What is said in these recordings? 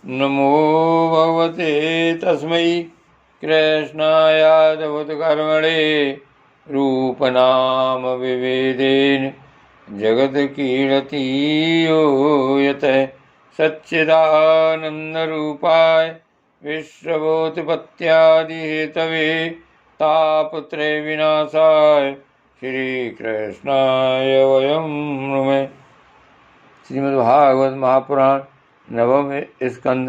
नमो भगवते तस्मै कृष्णायादभूतकर्मणे रूपनाम विभेदेन जगत्कीर्ति यो यतः सच्चिदानन्दरूपाय विश्वभूतपत्यादिहेतवे तापत्रय विनाशाय श्रीकृष्णाय वयं नमः। श्रीमद्भागवत महापुराण नवम स्कंद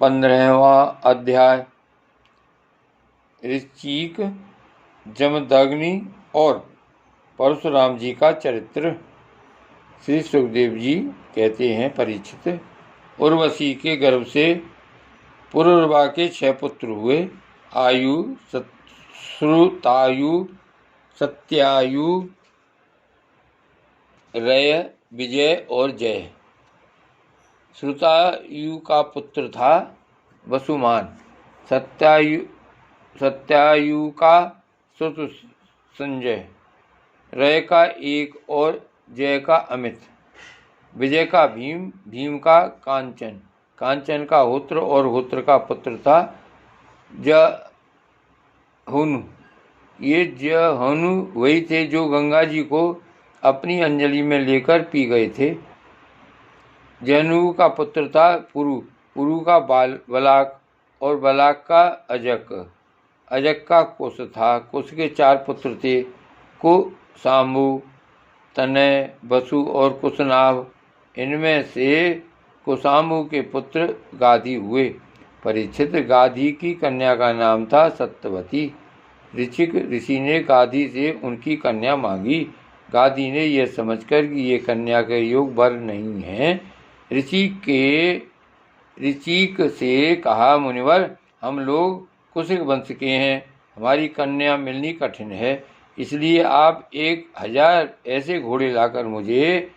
15वां अध्याय। ऋचिक, जमदग्नि और परशुराम जी का चरित्र। श्री सुखदेव जी कहते हैं, परीक्षित, उर्वशी के गर्भ से पुरुरवा के 6 पुत्र हुए। आयु, श्रुतायु, सत्यायु, रय, विजय और जय। श्रुतायु का पुत्र था वसुमान, सत्यायु का श्रुत संजय, रय का एक और जय का अमित, विजय का भीम, भीम का कांचन, कांचन का होत्र और होत्र का पुत्र था जहनु। ये जहनु वही थे जो गंगा जी को अपनी अंजलि में लेकर पी गए थे। जहनु का पुत्र था पुरु, पुरु का बलाक और बलाक का अजक, अजक का कुश था। कुश के 4 पुत्र थे, कुशाम्बु, तनय, वसु और कुशनाभ। इनमें से कुशाम्बु के पुत्र गाधी हुए। परीक्षित, गाधी की कन्या का नाम था सत्यवती। ऋचिक ऋषि ने गाधी से उनकी कन्या मांगी। गाधी ने यह समझकर कि ये कन्या के योग वर नहीं है, ऋचिक से कहा, मुनिवर, हम लोग कुशिक वंश के हैं, हमारी कन्या मिलनी कठिन है, इसलिए आप 1000 ऐसे घोड़े लाकर मुझे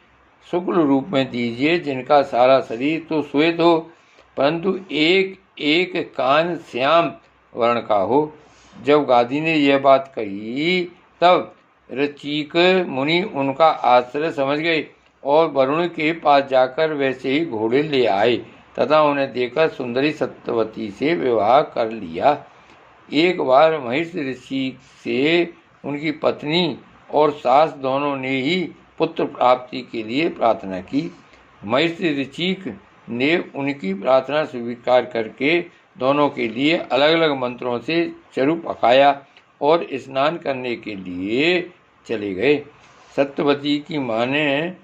शुक्ल रूप में दीजिए, जिनका सारा शरीर तो श्वेत हो, परंतु एक एक कान श्याम वर्ण का हो। जब गाधी ने यह बात कही तब ऋचिक मुनि उनका आश्रय समझ गए और वरुण के पास जाकर वैसे ही घोड़े ले आए तथा उन्हें देखकर सुंदरी सत्यवती से विवाह कर लिया। एक बार महिषी ऋषि से उनकी पत्नी और सास दोनों ने ही पुत्र प्राप्ति के लिए प्रार्थना की। महिषी ऋचिक ने उनकी प्रार्थना स्वीकार करके दोनों के लिए अलग अलग मंत्रों से चरु पकाया और स्नान करने के लिए चले गए। सत्यवती की मां ने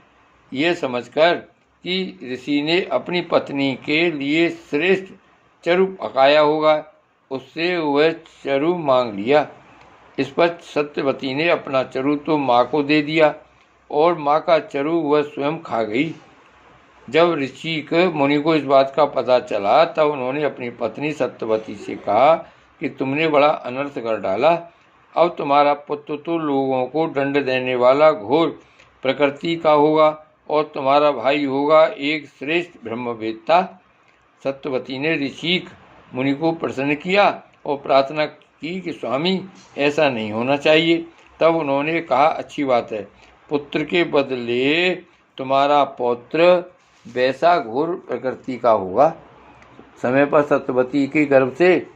यह समझकर कि ऋषि ने अपनी पत्नी के लिए श्रेष्ठ चरु पकाया होगा, उससे वह चरु मांग लिया। इस पर सत्यवती ने अपना चरु तो माँ को दे दिया और माँ का चरु वह स्वयं खा गई। जब ऋचिक मुनि को इस बात का पता चला तब उन्होंने अपनी पत्नी सत्यवती से कहा कि तुमने बड़ा अनर्थ कर डाला। अब तुम्हारा पुत्र तो लोगों को दंड देने वाला घोर प्रकृति का होगा और तुम्हारा भाई होगा एक श्रेष्ठ ब्रह्मवेत्ता। सत्यवती ने ऋचिक मुनि को प्रसन्न किया और प्रार्थना की कि स्वामी, ऐसा नहीं होना चाहिए। तब उन्होंने कहा, अच्छी बात है, पुत्र के बदले तुम्हारा पौत्र वैसा घोर प्रकृति का होगा। समय पर सत्यवती के गर्भ से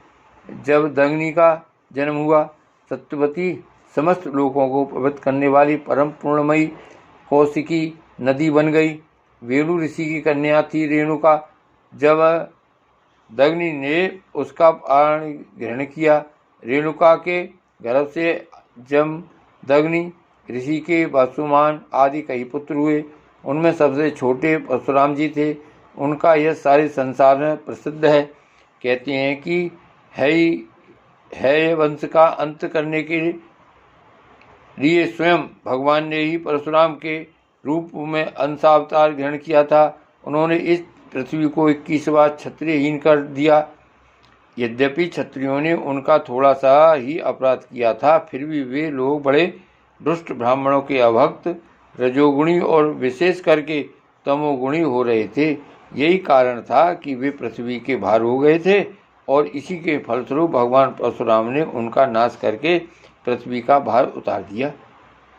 जब दग्नि का जन्म हुआ, सत्यवती समस्त लोगों को पवित्र करने वाली परम पूर्णमयी कौशिकी नदी बन गई। वेणु ऋषि की कन्या थी रेणुका। जब दग्नि ने उसका प्राण ग्रहण किया, रेणुका के गर्भ से जमदग्नि ऋषि के वसुमान आदि कई पुत्र हुए। उनमें सबसे छोटे परशुराम जी थे। उनका यह सारे संसार में प्रसिद्ध है। कहते हैं कि है वंश का अंत करने के लिए स्वयं भगवान ने ही परशुराम के रूप में अंशावतार ग्रहण किया था। उन्होंने इस पृथ्वी को 21वां क्षत्रियहीन कर दिया। यद्यपि क्षत्रियों ने उनका थोड़ा सा ही अपराध किया था, फिर भी वे लोग बड़े दुष्ट ब्राह्मणों के अभक्त, रजोगुणी और विशेष करके तमोगुणी हो रहे थे। यही कारण था कि वे पृथ्वी के भार हो गए थे और इसी के फलस्वरूप भगवान परशुराम ने उनका नाश करके पृथ्वी का भार उतार दिया।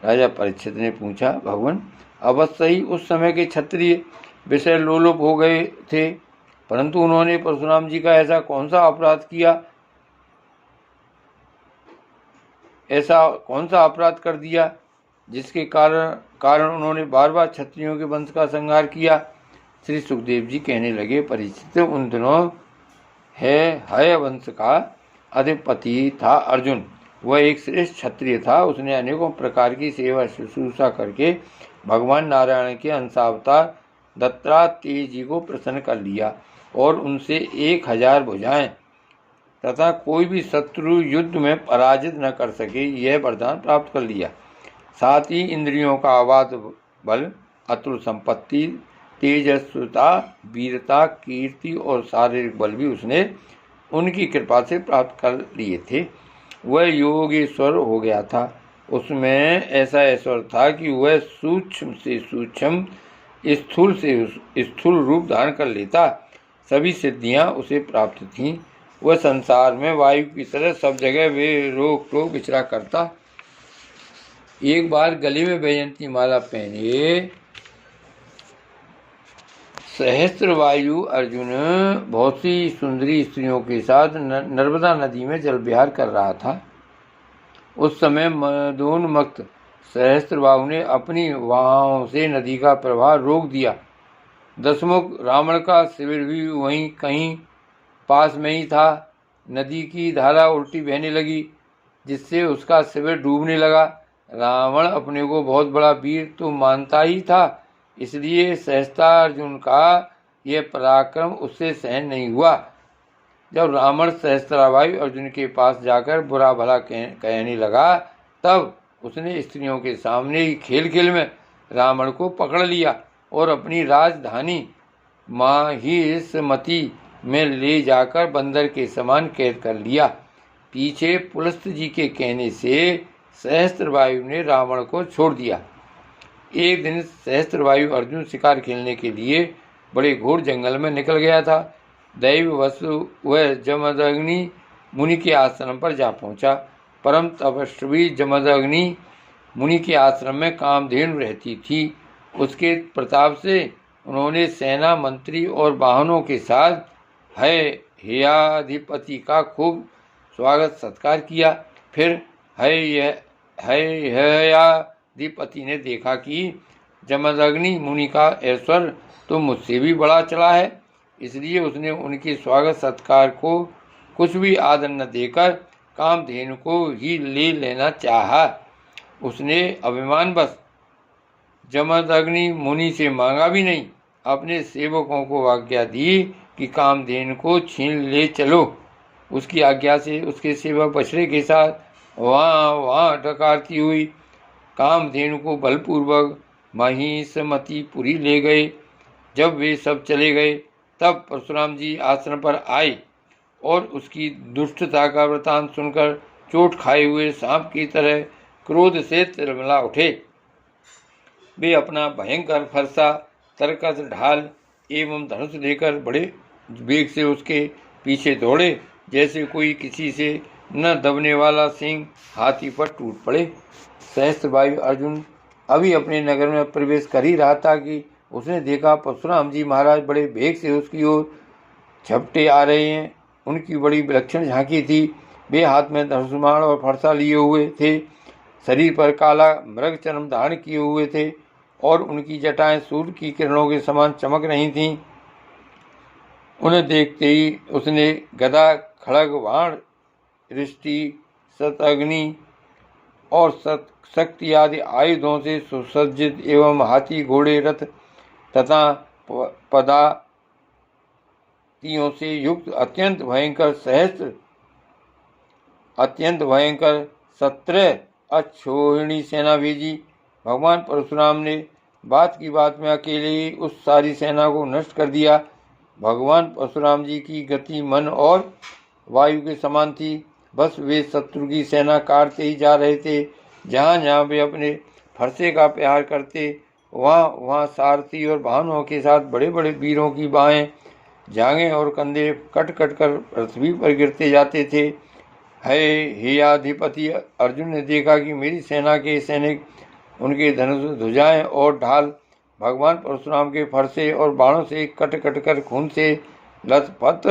राजा परीक्षित ने पूछा, भगवान, अवश्य ही उस समय के क्षत्रिय विषय लोलुप हो गए थे, परंतु उन्होंने परशुराम जी का ऐसा कौन सा अपराध कर दिया जिसके कारण उन्होंने बार बार क्षत्रियों के वंश का संहार किया। श्री सुखदेव जी कहने लगे, परीक्षित, उन दिनों हय वंश का अधिपति था अर्जुन। वह एक श्रेष्ठ क्षत्रिय था। उसने अनेकों प्रकार की सेवा शुश्रूषा करके भगवान नारायण के अंशावतार दत्तात्रेय जी को प्रसन्न कर लिया और उनसे 1000 भुजाएं तथा कोई भी शत्रु युद्ध में पराजित न कर सके, यह वरदान प्राप्त कर लिया। साथ ही इंद्रियों का अबाध बल, अतुल संपत्ति, तेजस्विता, वीरता, कीर्ति और शारीरिक बल भी उसने उनकी कृपा से प्राप्त कर लिए थे। वह योगेश्वर हो गया था। उसमें ऐसा ऐश्वर्य था कि वह सूक्ष्म से सूक्ष्म, स्थूल से स्थूल रूप धारण कर लेता। सभी सिद्धियां उसे प्राप्त थीं। वह संसार में वायु की तरह सब जगह वे रोक टोक विचरा करता। एक बार गले में वैजयंती माला पहने सहस्त्रवायु अर्जुन बहुत सी सुंदरी स्त्रियों के साथ नर्मदा नदी में जल विहार कर रहा था। उस समय मदोन्मत्त सहस्त्रबाहु ने अपनी वाहों से नदी का प्रवाह रोक दिया। दशमुख रावण का शिविर भी वहीं कहीं पास में ही था। नदी की धारा उल्टी बहने लगी, जिससे उसका शिविर डूबने लगा। रावण अपने को बहुत बड़ा वीर तो मानता ही था, इसलिए सहस्त्रार्जुन का यह पराक्रम उससे सहन नहीं हुआ। जब रावण सहस्त्रावायु अर्जुन के पास जाकर बुरा भला कहने लगा, तब उसने स्त्रियों के सामने ही खेल खेल में रावण को पकड़ लिया और अपनी राजधानी माहिष्मति में ले जाकर बंदर के समान कैद कर लिया। पीछे पुलस्त जी के कहने से सहस्त्रवायु ने रावण को छोड़ दिया। एक दिन सहस्त्रवायु अर्जुन शिकार खेलने के लिए बड़े घोर जंगल में निकल गया था। दैववश वह जमदग्नि मुनि के आश्रम पर जा पहुंचा। परम तपस्वी जमदग्नि मुनि के आश्रम में कामधेनु रहती थी। उसके प्रताप से उन्होंने सेना, मंत्री और वाहनों के साथ हेयाधिपति का खूब स्वागत सत्कार किया। फिर हेयाधिपति ने देखा कि जमदग्नि मुनि का ऐश्वर्य तो मुझसे भी बड़ा चला है, इसलिए उसने उनके स्वागत सत्कार को कुछ भी आदर न देकर कामधेनु को ही ले लेना चाहा। उसने अभिमानवश जमदग्नि मुनि से मांगा भी नहीं, अपने सेवकों को आज्ञा दी कि कामधेनु को छीन ले चलो। उसकी आज्ञा से उसके सेवक बछड़े के साथ वहाँ डकारती हुई कामधेनु को बलपूर्वक महिष्मतिपुरी ले गए। जब वे सब चले गए, तब परशुराम जी आश्रम पर आए और उसकी दुष्टता का वृतांत सुनकर चोट खाए हुए सांप की तरह क्रोध से तिलमिला उठे। वे अपना भयंकर फरसा, तरकस, ढाल एवं धनुष लेकर बड़े वेग से उसके पीछे दौड़े, जैसे कोई किसी से न दबने वाला सिंह हाथी पर टूट पड़े। सहस्त्रवायु अर्जुन अभी अपने नगर में प्रवेश कर ही रहा था कि उसने देखा परशुराम जी महाराज बड़े वेग से उसकी ओर झपटे आ रहे हैं। उनकी बड़ी विलक्षण झांकी थी। वे हाथ में धनुष्मान और फरसा लिए हुए थे, शरीर पर काला मृग चर्म धारण किए हुए थे और उनकी जटाएं सूर्य की किरणों के समान चमक रही थीं। उन्हें देखते ही उसने गदा, खड़ग, बाण, दृष्टि, शतअग्नि और शक्ति आदि आयुधों से सुसज्जित एवं हाथी, घोड़े, रथ तथा पदातियों से युक्त अत्यंत भयंकर 17 अक्षौहिणी सेना भेजी। भगवान परशुराम ने बात की बात में अकेले ही उस सारी सेना को नष्ट कर दिया। भगवान परशुराम जी की गति मन और वायु के समान थी। बस वे शत्रु की सेना काटते ही जा रहे थे। जहाँ जहाँ वे अपने फरसे का प्रहार करते, वहाँ सारथी और वाहनों के साथ बड़े बड़े वीरों की बाहें, जांघें और कंधे कट कट कर पृथ्वी पर गिरते जाते थे। हेयाधिपति अर्जुन ने देखा कि मेरी सेना के सैनिक, उनके धनुष, ध्वजाएं और ढाल भगवान परशुराम के फरसे और बाणों से कट कट कर खून से लथपथ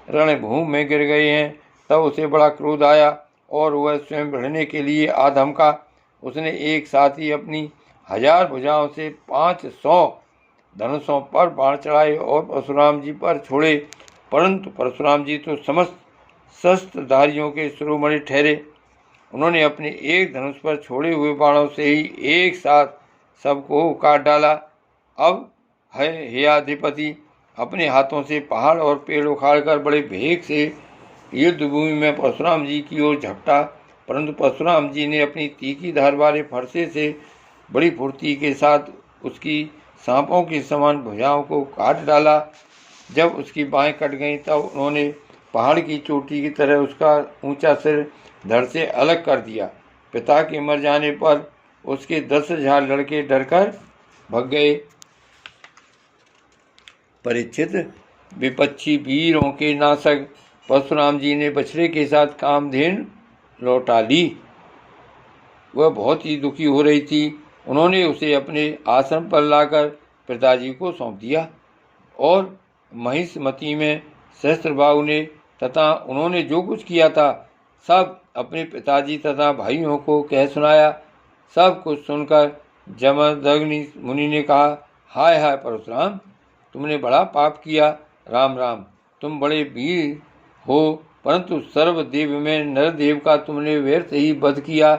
रणभूमि में गिर गए हैं। तब उसे बड़ा क्रोध आया और वह स्वयं लड़ने के लिए आधमका। उसने एक साथ ही अपनी 1000 भुजाओं से 500 धनुषों पर बाण चढ़ाए और परशुराम जी पर छोड़े, परंतु परशुराम जी तो समस्त शस्त्रधारियों के शिरोमणि ठहरे। उन्होंने अपने एक धनुष पर छोड़े हुए बाणों से ही एक साथ सबको काट डाला। अब है हेयाधिपति अपने हाथों से पहाड़ और पेड़ उखाड़कर बड़े वेग से युद्ध भूमि में परशुराम जी की ओर झपटा, परंतु परशुराम जी ने अपनी तीखी धार वाले फरसे से बड़ी फुर्ती के साथ उसकी सांपों के समान भुजाओं को काट डाला। जब उसकी बाहें कट गईं तब उन्होंने पहाड़ की चोटी की तरह उसका ऊंचा सिर धड़ से अलग कर दिया। पिता के मर जाने पर उसके 10,000 लड़के डरकर भाग गए। परीक्षित, विपक्षी वीरों के नाशक परशुराम जी ने बछड़े के साथ कामधेनु लौटा ली। वह बहुत ही दुखी हो रही थी। उन्होंने उसे अपने आश्रम पर लाकर पिताजी को सौंप दिया और महिष्मती में सहस्त्रबाहु ने तथा उन्होंने जो कुछ किया था सब अपने पिताजी तथा भाइयों को कह सुनाया। सब कुछ सुनकर जमदग्नि मुनि ने कहा, हाय हाय परशुराम, तुमने बड़ा पाप किया। राम राम, तुम बड़े वीर हो, परंतु सर्वदेव में नरदेव का तुमने व्यर्थ ही वध किया।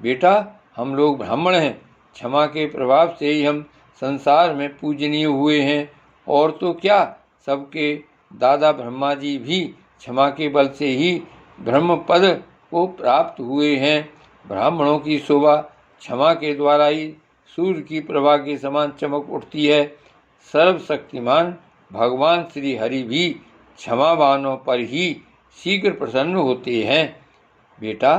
बेटा, हम लोग ब्राह्मण हैं, क्षमा के प्रभाव से ही हम संसार में पूजनीय हुए हैं, और तो क्या सबके दादा ब्रह्मा जी भी क्षमा के बल से ही ब्रह्म पद को प्राप्त हुए हैं। ब्राह्मणों की शोभा क्षमा के द्वारा ही सूर्य की प्रभा के समान चमक उठती है। सर्वशक्तिमान भगवान श्री हरि भी क्षमावानों पर ही शीघ्र प्रसन्न होते हैं। बेटा,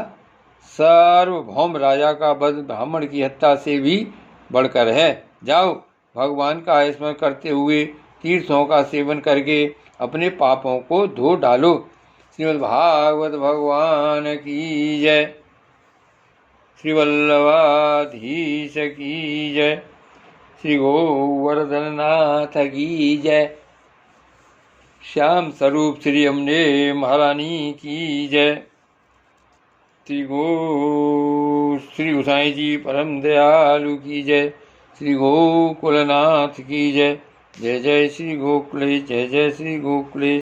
सार्वभौम राजा का वध ब्राह्मण की हत्या से भी बढ़कर है। जाओ, भगवान का स्मरण करते हुए तीर्थों का सेवन करके अपने पापों को धो डालो। श्रीमद् भागवत भगवान की जय। श्री वल्लभाधीश की जय। श्री गोवर्धन नाथ की जय। श्याम स्वरूप श्री अम्बे महारानी की जय। श्री गोसाई जी परम दयालु की जय। श्री गोकुलनाथ की जय। जय जय श्री गोकुले, जय जय श्री गोकुले।